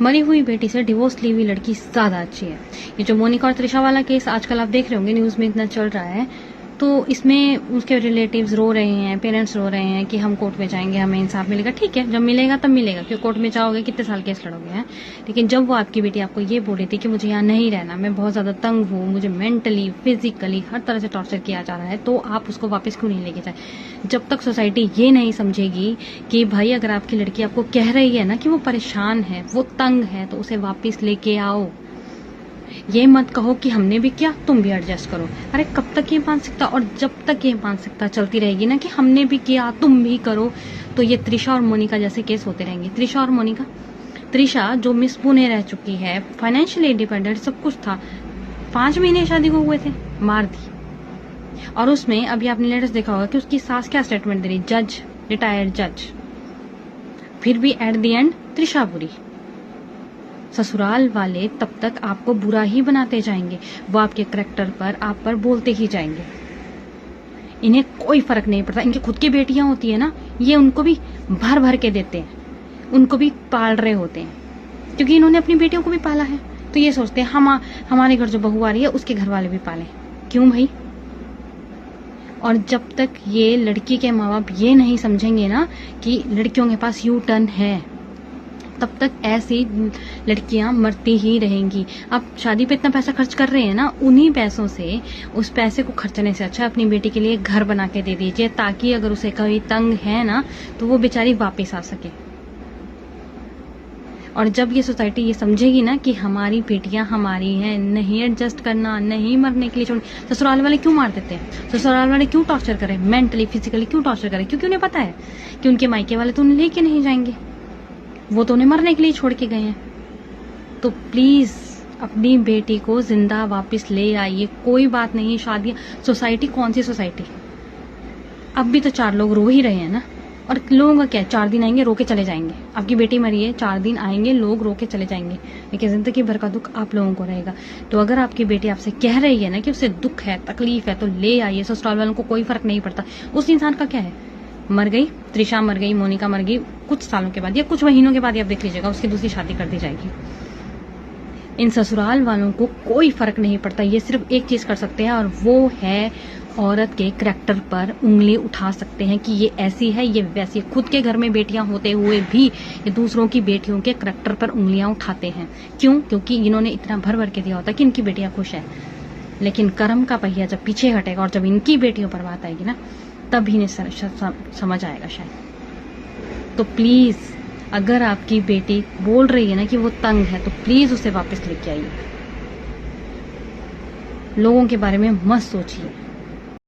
मरी हुई बेटी से डिवोर्स ली हुई लड़की ज्यादा अच्छी है। ये जो मोनिका और त्रिशा वाला केस आजकल आप देख रहे होंगे न्यूज में इतना चल रहा है, तो इसमें उसके रिलेटिव्स रो रहे हैं, पेरेंट्स रो रहे हैं कि हम कोर्ट में जाएंगे, हमें इंसाफ मिलेगा। ठीक है, जब मिलेगा तब मिलेगा, क्यों कोर्ट में जाओगे, कितने साल केस लड़ोगे हैं। लेकिन जब वो आपकी बेटी आपको ये बोल रही थी कि मुझे यहाँ नहीं रहना, मैं बहुत ज्यादा तंग हूँ, मुझे मेंटली फिजिकली हर तरह से टॉर्चर किया जा रहा है, तो आप उसको वापस क्यों नहीं लेके जाए। जब तक सोसाइटी ये नहीं समझेगी कि भाई अगर आपकी लड़की आपको कह रही है ना कि वो परेशान है, वो तंग है, तो उसे वापस लेके आओ। ये मत कहो कि हमने भी किया तुम भी एडजस्ट करो। अरे कब तक ये मानसिकता, और जब तक ये मानसिकता चलती रहेगी ना कि हमने भी किया तुम भी करो, तो ये त्रिशा और मोनिका जैसे केस होते रहेंगे। त्रिशा और मोनिका, त्रिशा जो मिस पुणे रह चुकी है, फाइनेंशियली इंडिपेंडेंट, सब कुछ था, 5 महीने शादी को हुए थे, मार दी। और उसमें अभी आपने लेटेस्ट देखा होगा कि उसकी सास क्या स्टेटमेंट दे रही, जज, रिटायर्ड जज। फिर भी एट द एंड त्रिशा बुरी। ससुराल वाले तब तक आपको बुरा ही बनाते जाएंगे, वो आपके करैक्टर पर, आप पर बोलते ही जाएंगे। इन्हें कोई फर्क नहीं पड़ता। इनकी खुद की बेटियां होती है ना, ये उनको भी भर भर के देते हैं, उनको भी पाल रहे होते हैं, क्योंकि इन्होंने अपनी बेटियों को भी पाला है। तो ये सोचते हैं हमारे घर जो बहू आ रही है उसके घर वाले भी पालें। क्यों भाई। और जब तक ये लड़की के माँ बाप ये नहीं समझेंगे ना कि लड़कियों के पास यू टर्न है, तब तक ऐसी लड़कियां मरती ही रहेंगी। अब शादी पे इतना पैसा खर्च कर रहे हैं ना, उन्हीं पैसों से, उस पैसे को खर्चने से अच्छा अपनी बेटी के लिए घर बना के दे दीजिए, ताकि अगर उसे कभी तंग है ना तो वो बेचारी वापस आ सके। और जब ये सोसाइटी ये समझेगी ना कि हमारी बेटियां हमारी हैं, नहीं एडजस्ट करना, नहीं मरने के लिए छोड़। ससुराल वाले क्यों मार देते हैं, ससुराल वाले क्यों टॉर्चर करें, मेंटली फिजिकली क्यों टॉर्चर करें, क्योंकि उन्हें पता है कि उनके मायके वाले तो उन्हें लेके नहीं जाएंगे, वो तो उन्हें मरने के लिए छोड़ के गए हैं। तो प्लीज अपनी बेटी को जिंदा वापस ले आइए। कोई बात नहीं, शादियां, सोसाइटी कौन सी सोसाइटी, अब भी तो 4 लोग रो ही रहे हैं ना। और लोगों का क्या है, 4 दिन आएंगे रो के चले जाएंगे। आपकी बेटी मरी है, 4 दिन आएंगे लोग रो के चले जाएंगे, लेकिन जिंदगी भर का दुख आप लोगों को रहेगा। तो अगर आपकी बेटी आपसे कह रही है ना कि उसे दुख है, तकलीफ है, तो ले आइए। ससुराल वालों को कोई फर्क नहीं पड़ता। उस इंसान का क्या है, मर गई, त्रिशा मर गई, मोनिका मर गई, कुछ सालों के बाद या कुछ महीनों के बाद आप देख लीजिएगा उसकी दूसरी शादी कर दी जाएगी। इन ससुराल वालों को कोई फर्क नहीं पड़ता। ये सिर्फ एक चीज कर सकते हैं, और वो है औरत के करैक्टर पर उंगली उठा सकते हैं कि ये ऐसी है, ये वैसी है। खुद के घर में बेटियां होते हुए भी ये दूसरों की बेटियों के करैक्टर पर उंगलियां उठाते हैं। क्यों? क्योंकि इन्होंने इतना भर भर के दिया होता है कि इनकी बेटियां खुश है। लेकिन कर्म का पहिया जब पीछे हटेगा और जब इनकी बेटियों पर बात आएगी ना, तब इन्हें समझ आएगा शायद। तो प्लीज अगर आपकी बेटी बोल रही है ना कि वो तंग है, तो प्लीज उसे वापस लेके आइए। लोगों के बारे में मत सोचिए।